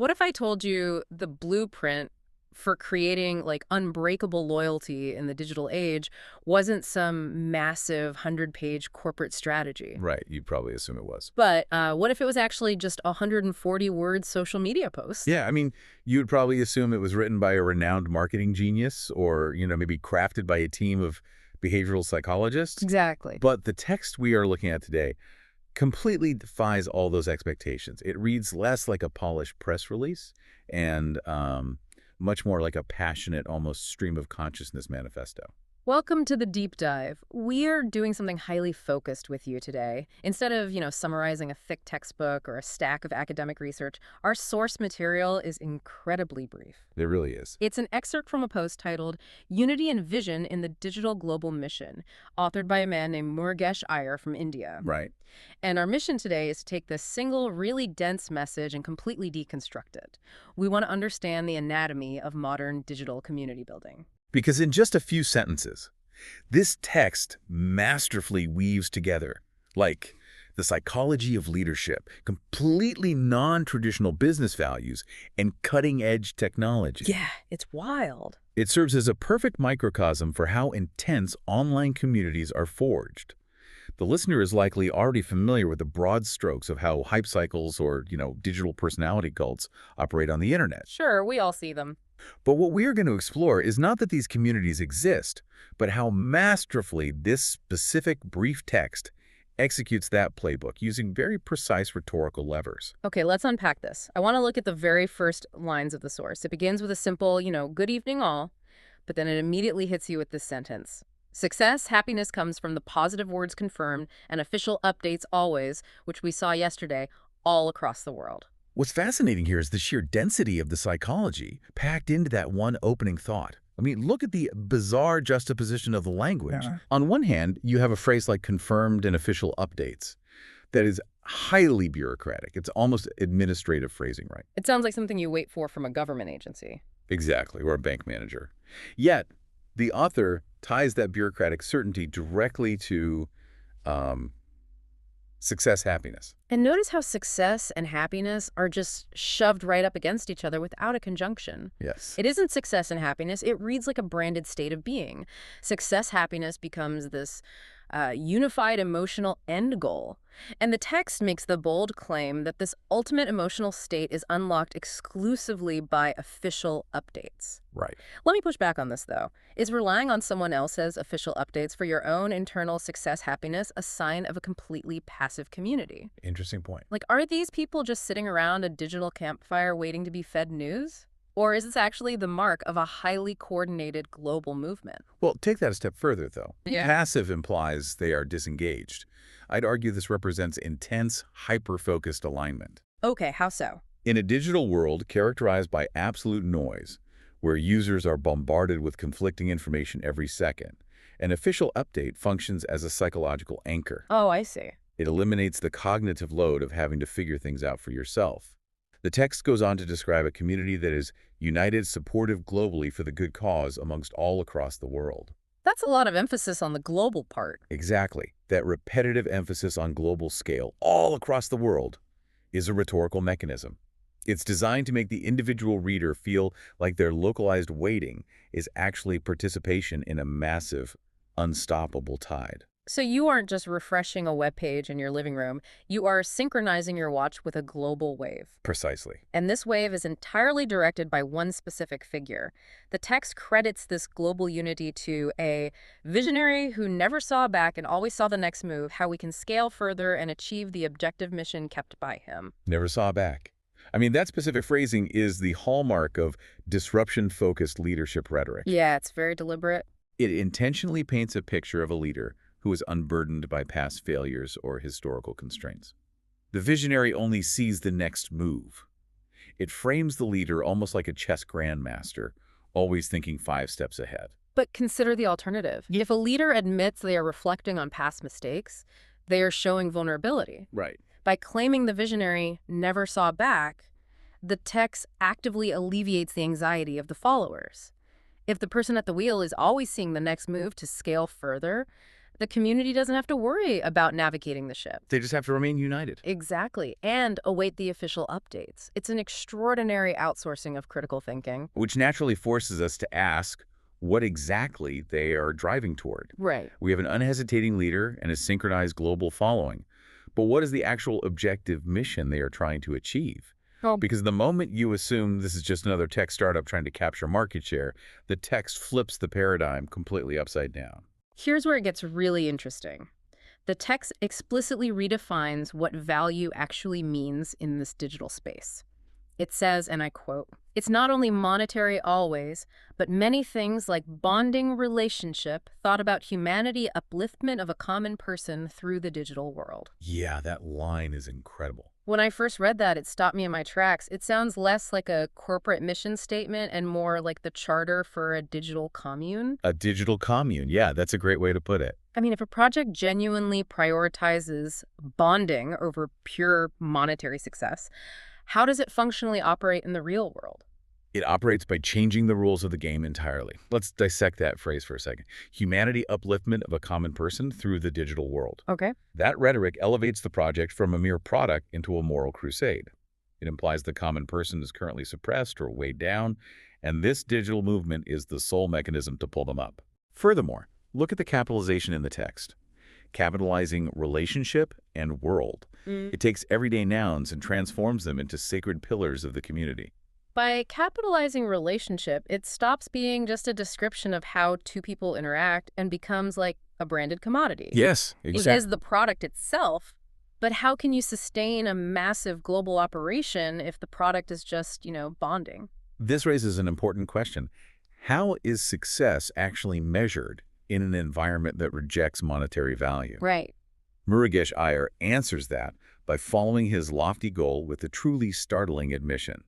What if I told you the blueprint for creating like unbreakable loyalty in the digital age wasn't some massive 100-page corporate strategy? Right, you'd probably assume it was. But what if it was actually just a 140-word social media post? Yeah, I mean, you'd probably assume it was written by a renowned marketing genius or, maybe crafted by a team of behavioral psychologists. Exactly. But the text we are looking at today completely defies all those expectations. It reads less like a polished press release and much more like a passionate, almost stream of consciousness manifesto. Welcome to the deep dive. We're doing something highly focused with you today. Instead of, summarizing a thick textbook or a stack of academic research, our source material is incredibly brief. It really is. It's an excerpt from a post titled Unity and Vision in the Digital Global Mission, authored by a man named Murugesh Iyer from India. Right. And our mission today is to take this single, really dense message and completely deconstruct it. We want to understand the anatomy of modern digital community building. Because in just a few sentences, this text masterfully weaves together, like the psychology of leadership, completely non-traditional business values, and cutting-edge technology. Yeah, it's wild. It serves as a perfect microcosm for how intense online communities are forged. The listener is likely already familiar with the broad strokes of how hype cycles or, digital personality cults operate on the internet. Sure, we all see them. But what we are going to explore is not that these communities exist, but how masterfully this specific brief text executes that playbook using very precise rhetorical levers. Okay, let's unpack this. I want to look at the very first lines of the source. It begins with a simple, good evening all, but then it immediately hits you with this sentence. Success, happiness comes from the positive words confirmed and official updates always, which we saw yesterday, all across the world. What's fascinating here is the sheer density of the psychology packed into that one opening thought. I mean, look at the bizarre juxtaposition of the language. Yeah. On one hand, you have a phrase like confirmed and official updates that is highly bureaucratic. It's almost administrative phrasing, right? It sounds like something you wait for from a government agency. Exactly, or a bank manager. Yet, the author ties that bureaucratic certainty directly to success, happiness. And notice how success and happiness are just shoved right up against each other without a conjunction. Yes. It isn't success and happiness. It reads like a branded state of being. Success, happiness becomes this unified emotional end goal. And the text makes the bold claim that this ultimate emotional state is unlocked exclusively by official updates. Right. Let me push back on this, though. Is relying on someone else's official updates for your own internal success, happiness a sign of a completely passive community? Interesting point. Like, are these people just sitting around a digital campfire waiting to be fed news? Or is this actually the mark of a highly coordinated global movement? Well, take that a step further, though. Yeah. Passive implies they are disengaged. I'd argue this represents intense, hyper-focused alignment. Okay, how so? In a digital world characterized by absolute noise, where users are bombarded with conflicting information every second, an official update functions as a psychological anchor. Oh, I see. It eliminates the cognitive load of having to figure things out for yourself. The text goes on to describe a community that is united, supportive globally for the good cause amongst all across the world. That's a lot of emphasis on the global part. Exactly. That repetitive emphasis on global scale, all across the world, is a rhetorical mechanism. It's designed to make the individual reader feel like their localized waiting is actually participation in a massive, unstoppable tide. So you aren't just refreshing a web page in your living room, you are synchronizing your watch with a global wave. Precisely. And this wave is entirely directed by one specific figure. The text credits this global unity to a visionary who never saw back and always saw the next move, how we can scale further and achieve the objective mission kept by him. Never saw back. I mean, that specific phrasing is the hallmark of disruption-focused leadership rhetoric. Yeah, it's very deliberate. It intentionally paints a picture of a leader who is unburdened by past failures or historical constraints. The visionary only sees the next move. It frames the leader almost like a chess grandmaster, always thinking 5 steps ahead. But consider the alternative. If a leader admits they are reflecting on past mistakes, they are showing vulnerability. Right. By claiming the visionary never saw back, the text actively alleviates the anxiety of the followers. If the person at the wheel is always seeing the next move to scale further, The community doesn't have to worry about navigating the ship. They just have to remain united, Exactly, and await the official updates. It's an extraordinary outsourcing of critical thinking. which naturally forces us to ask what exactly they are driving toward. Right. We have an unhesitating leader and a synchronized global following. But what is the actual objective mission they are trying to achieve? Well, Because the moment you assume this is just another tech startup trying to capture market share, the text flips the paradigm completely upside down. here's where it gets really interesting. The text explicitly redefines what value actually means in this digital space. It says, and I quote, "It's not only monetary always, but many things like bonding relationship thought about humanity upliftment of a common person through the digital world." Yeah, that line is incredible. When I first read that, it stopped me in my tracks. It sounds less like a corporate mission statement and more like the charter for a digital commune. A digital commune. Yeah, that's a great way to put it. I mean, if a project genuinely prioritizes bonding over pure monetary success, how does it functionally operate in the real world? It operates by changing the rules of the game entirely. Let's dissect that phrase for a second. Humanity upliftment of a common person through the digital world. Okay. That rhetoric elevates the project from a mere product into a moral crusade. It implies the common person is currently suppressed or weighed down, and this digital movement is the sole mechanism to pull them up. Furthermore, look at the capitalization in the text. Capitalizing relationship and world. It takes everyday nouns and transforms them into sacred pillars of the community. By capitalizing relationship, it stops being just a description of how two people interact and becomes like a branded commodity. Yes, It is the product itself, but how can you sustain a massive global operation if the product is just, bonding? This raises an important question. How is success actually measured in an environment that rejects monetary value? Right. MURUGESH Iyer answers that by following his lofty goal with a truly startling admission.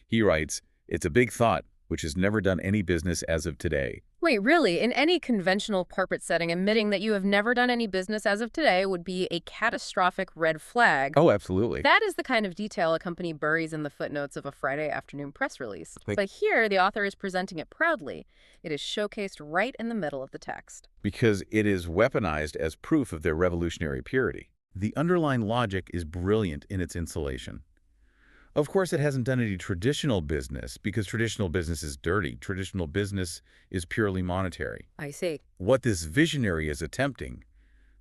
He writes, "It's a big thought, which has never done any business as of today." Wait, really? In any conventional corporate setting, admitting that you have never done any business as of today would be a catastrophic red flag. Oh, absolutely. That is the kind of detail a company buries in the footnotes of a Friday afternoon press release. Like- But here, the author is presenting it proudly. It is showcased right in the middle of the text. Because it is weaponized as proof of their revolutionary purity. The underlying logic is brilliant in its insulation. Of course, it hasn't done any traditional business because traditional business is dirty. Traditional business is purely monetary. I see. What this visionary is attempting,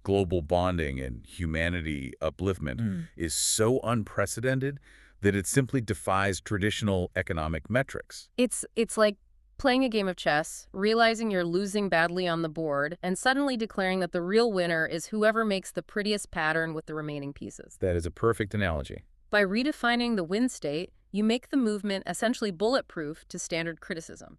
global bonding and humanity upliftment, is so unprecedented that it simply defies traditional economic metrics. It's like playing a game of chess, realizing you're losing badly on the board, and suddenly declaring that the real winner is whoever makes the prettiest pattern with the remaining pieces. That is a perfect analogy. By redefining the win state, you make the movement essentially bulletproof to standard criticism.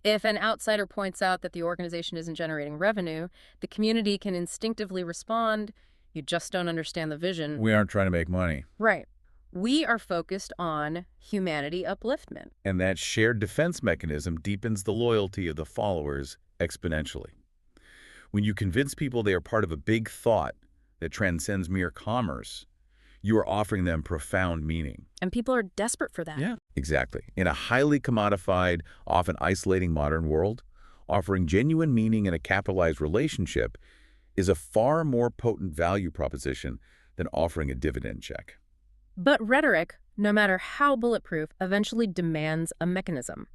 If an outsider points out that the organization isn't generating revenue, the community can instinctively respond, "You just don't understand the vision." We aren't trying to make money. Right. We are focused on humanity upliftment. And that shared defense mechanism deepens the loyalty of the followers exponentially. When you convince people they are part of a big thought that transcends mere commerce, you are offering them profound meaning. And people are desperate for that. Yeah, exactly. In a highly commodified, often isolating modern world, offering genuine meaning in a capitalized relationship is a far more potent value proposition than offering a dividend check. But rhetoric, no matter how bulletproof, eventually demands a mechanism.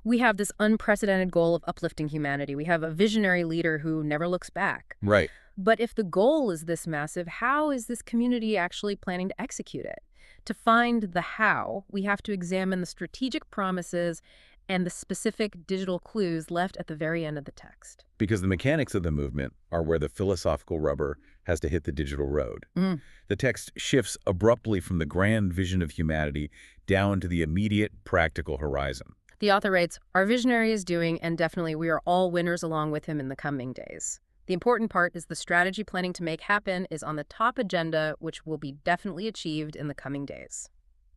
We have this unprecedented goal of uplifting humanity. We have a visionary leader who never looks back. Right. But if the goal is this massive, how is this community actually planning to execute it? To find the how, we have to examine the strategic promises and the specific digital clues left at the very end of the text. Because the mechanics of the movement are where the philosophical rubber has to hit the digital road. The text shifts abruptly from the grand vision of humanity down to the immediate practical horizon. The author writes, "Our visionary is doing, and definitely we are all winners along with him in the coming days. The important part is the strategy planning to make happen is on the top agenda, which will be definitely achieved in the coming days."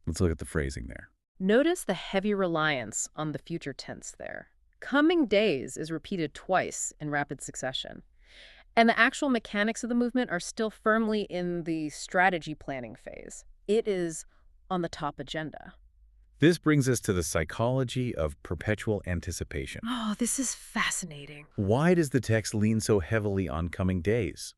Let's look at the phrasing there. Notice the heavy reliance on the future tense there. Coming days is repeated twice in rapid succession. And the actual mechanics of the movement are still firmly in the strategy planning phase. It is on the top agenda. This brings us to the psychology of perpetual anticipation. Oh, this is fascinating. Why does the text lean so heavily on coming days?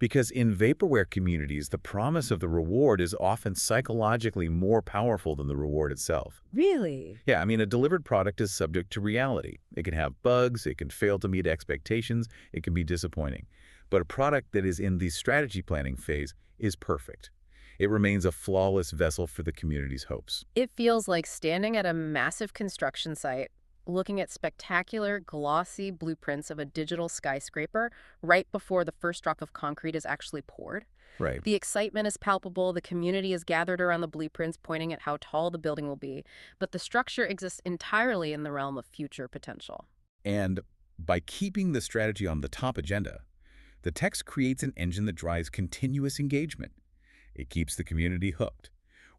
Because in vaporware communities, the promise of the reward is often psychologically more powerful than the reward itself. Really? Yeah, I mean, a delivered product is subject to reality. It can have bugs, it can fail to meet expectations, it can be disappointing. But a product that is in the strategy planning phase is perfect. It remains a flawless vessel for the community's hopes. It feels like standing at a massive construction site, looking at spectacular, glossy blueprints of a digital skyscraper right before the first drop of concrete is actually poured. Right. The excitement is palpable, the community is gathered around the blueprints pointing at how tall the building will be, but the structure exists entirely in the realm of future potential. And by keeping the strategy on the top agenda, the text creates an engine that drives continuous engagement. It keeps the community hooked,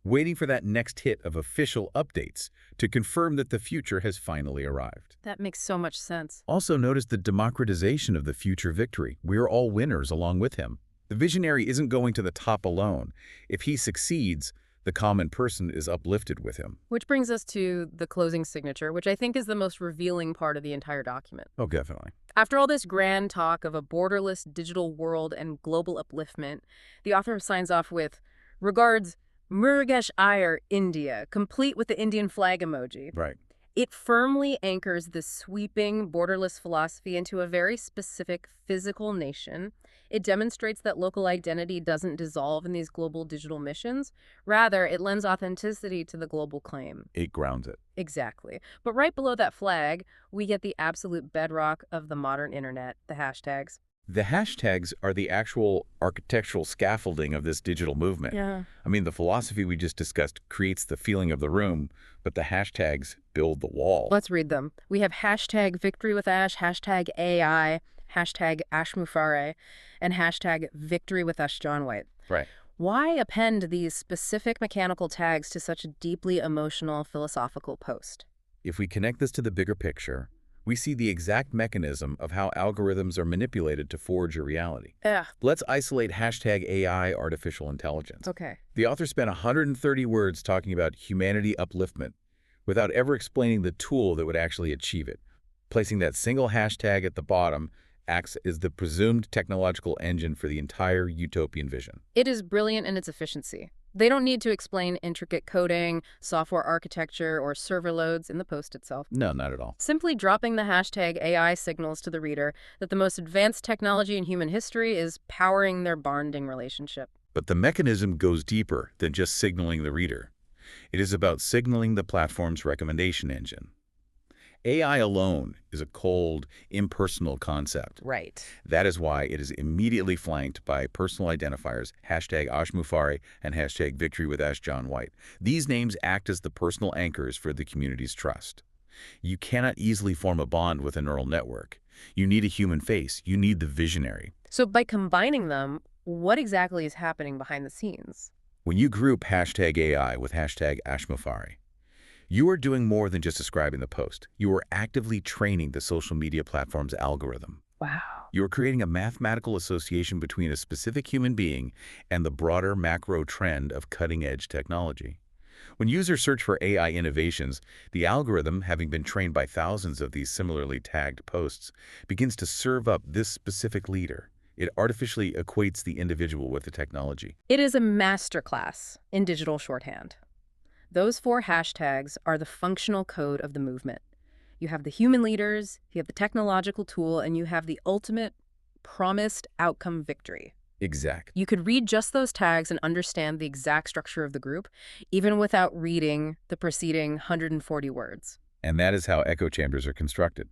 waiting for that next hit of official updates to confirm that the future has finally arrived. That makes so much sense. Also notice the democratization of the future victory. We're all winners along with him. The visionary isn't going to the top alone. If he succeeds, the common person is uplifted with him. Which brings us to the closing signature, which I think is the most revealing part of the entire document. Oh, definitely. After all this grand talk of a borderless digital world and global upliftment, the author signs off with, "Regards, Murugesh Iyer, India," complete with the Indian flag emoji. Right. It firmly anchors this sweeping, borderless philosophy into a very specific physical nation. It demonstrates that local identity doesn't dissolve in these global digital missions. Rather, it lends authenticity to the global claim. It grounds it. Exactly. But right below that flag, we get the absolute bedrock of the modern internet, the hashtags. The hashtags are the actual architectural scaffolding of this digital movement. Yeah. I mean, the philosophy we just discussed creates the feeling of the room, but the hashtags build the wall. Let's read them. We have hashtag victory with Ash, hashtag AI, hashtag Ashmufare, and hashtag victory with Ash John White. Right. Why append these specific mechanical tags to such a deeply emotional philosophical post? If we connect this to the bigger picture, we see the exact mechanism of how algorithms are manipulated to forge a reality. Yeah. Let's isolate hashtag AI artificial intelligence. Okay. The author spent 130 words talking about humanity upliftment without ever explaining the tool that would actually achieve it. Placing that single hashtag at the bottom acts as the presumed technological engine for the entire utopian vision. It is brilliant in its efficiency. They don't need to explain intricate coding, software architecture, or server loads in the post itself. No, not at all. Simply dropping the hashtag AI signals to the reader that the most advanced technology in human history is powering their bonding relationship. But the mechanism goes deeper than just signaling the reader. It is about signaling the platform's recommendation engine. AI alone is a cold, impersonal concept. Right. That is why it is immediately flanked by personal identifiers, hashtag Ashmufare and hashtag Victory with Ash John White. These names act as the personal anchors for the community's trust. You cannot easily form a bond with a neural network. You need a human face. You need the visionary. So by combining them, what exactly is happening behind the scenes? When you group hashtag AI with hashtag Ashmufare, you are doing more than just describing the post. You are actively training the social media platform's algorithm. Wow. You are creating a mathematical association between a specific human being and the broader macro trend of cutting-edge technology. When users search for AI innovations, the algorithm, having been trained by thousands of these similarly tagged posts, begins to serve up this specific leader. It artificially equates the individual with the technology. It is a masterclass in digital shorthand. Those 4 hashtags are the functional code of the movement. You have the human leaders, you have the technological tool, and you have the ultimate promised outcome victory. Exact. You could read just those tags and understand the exact structure of the group, even without reading the preceding 140 words. And that is how echo chambers are constructed.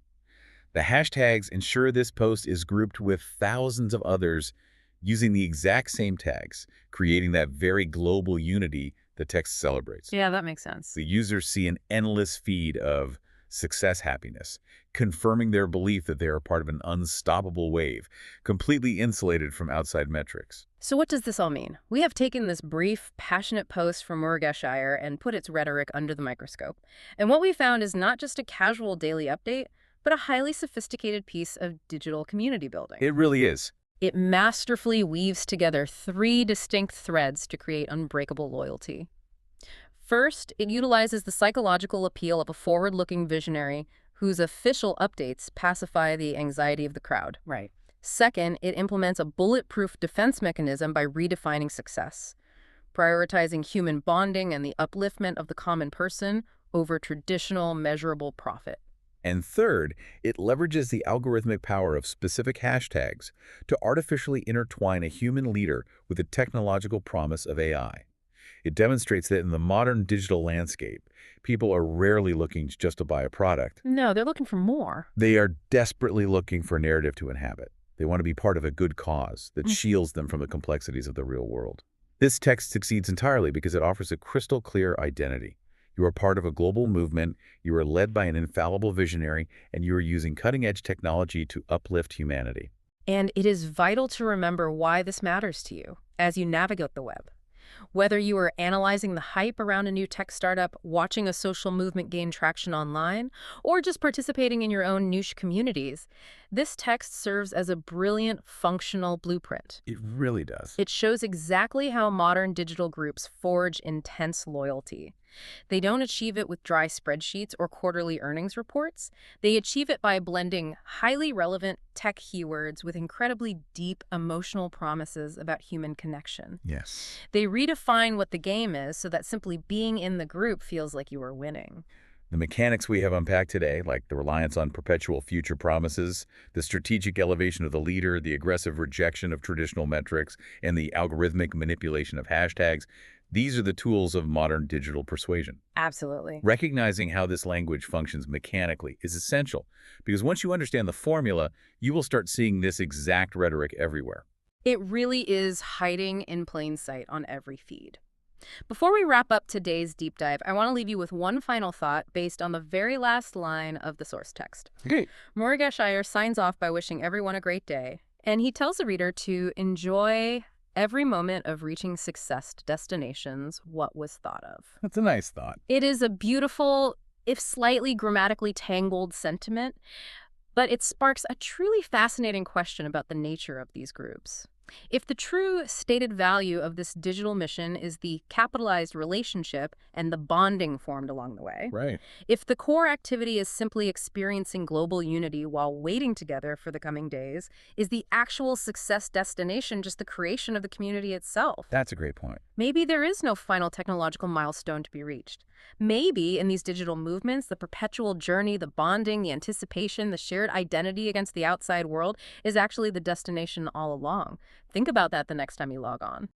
The hashtags ensure this post is grouped with thousands of others using the exact same tags, creating that very global unity the text celebrates. Yeah, that makes sense. The users see an endless feed of success happiness, confirming their belief that they are part of an unstoppable wave, completely insulated from outside metrics. So what does this all mean? We have taken this brief, passionate post from Murugesh Iyer and put its rhetoric under the microscope. And what we found is not just a casual daily update, but a highly sophisticated piece of digital community building. It really is. It masterfully weaves together 3 distinct threads to create unbreakable loyalty. First, it utilizes the psychological appeal of a forward-looking visionary whose official updates pacify the anxiety of the crowd. Right. Second, it implements a bulletproof defense mechanism by redefining success, prioritizing human bonding and the upliftment of the common person over traditional measurable profit. And third, it leverages the algorithmic power of specific hashtags to artificially intertwine a human leader with the technological promise of AI. It demonstrates that in the modern digital landscape, people are rarely looking just to buy a product. No, they're looking for more. They are desperately looking for a narrative to inhabit. They want to be part of a good cause that shields them from the complexities of the real world. This text succeeds entirely because it offers a crystal clear identity. You are part of a global movement, you are led by an infallible visionary, and you are using cutting-edge technology to uplift humanity. And it is vital to remember why this matters to you as you navigate the web. Whether you are analyzing the hype around a new tech startup, watching a social movement gain traction online, or just participating in your own niche communities, this text serves as a brilliant, functional blueprint. It really does. It shows exactly how modern digital groups forge intense loyalty. They don't achieve it with dry spreadsheets or quarterly earnings reports. They achieve it by blending highly relevant tech keywords with incredibly deep emotional promises about human connection. Yes. They redefine what the game is so that simply being in the group feels like you are winning. The mechanics we have unpacked today, like the reliance on perpetual future promises, the strategic elevation of the leader, the aggressive rejection of traditional metrics, and the algorithmic manipulation of hashtags, these are the tools of modern digital persuasion. Absolutely. Recognizing how this language functions mechanically is essential, because once you understand the formula, you will start seeing this exact rhetoric everywhere. It really is hiding in plain sight on every feed. Before we wrap up today's deep dive, I want to leave you with one final thought based on the very last line of the source text. Okay. MURUGESH IYER signs off by wishing everyone a great day, and he tells the reader to enjoy every moment of reaching success destinations what was thought of. That's a nice thought. It is a beautiful, if slightly grammatically tangled sentiment, but it sparks a truly fascinating question about the nature of these groups. If the true stated value of this digital mission is the capitalized relationship and the bonding formed along the way, Right. if the core activity is simply experiencing global unity while waiting together for the coming days, is the actual success destination just the creation of the community itself? That's a great point. Maybe there is no final technological milestone to be reached. Maybe in these digital movements, the perpetual journey, the bonding, the anticipation, the shared identity against the outside world is actually the destination all along. Think about that the next time you log on.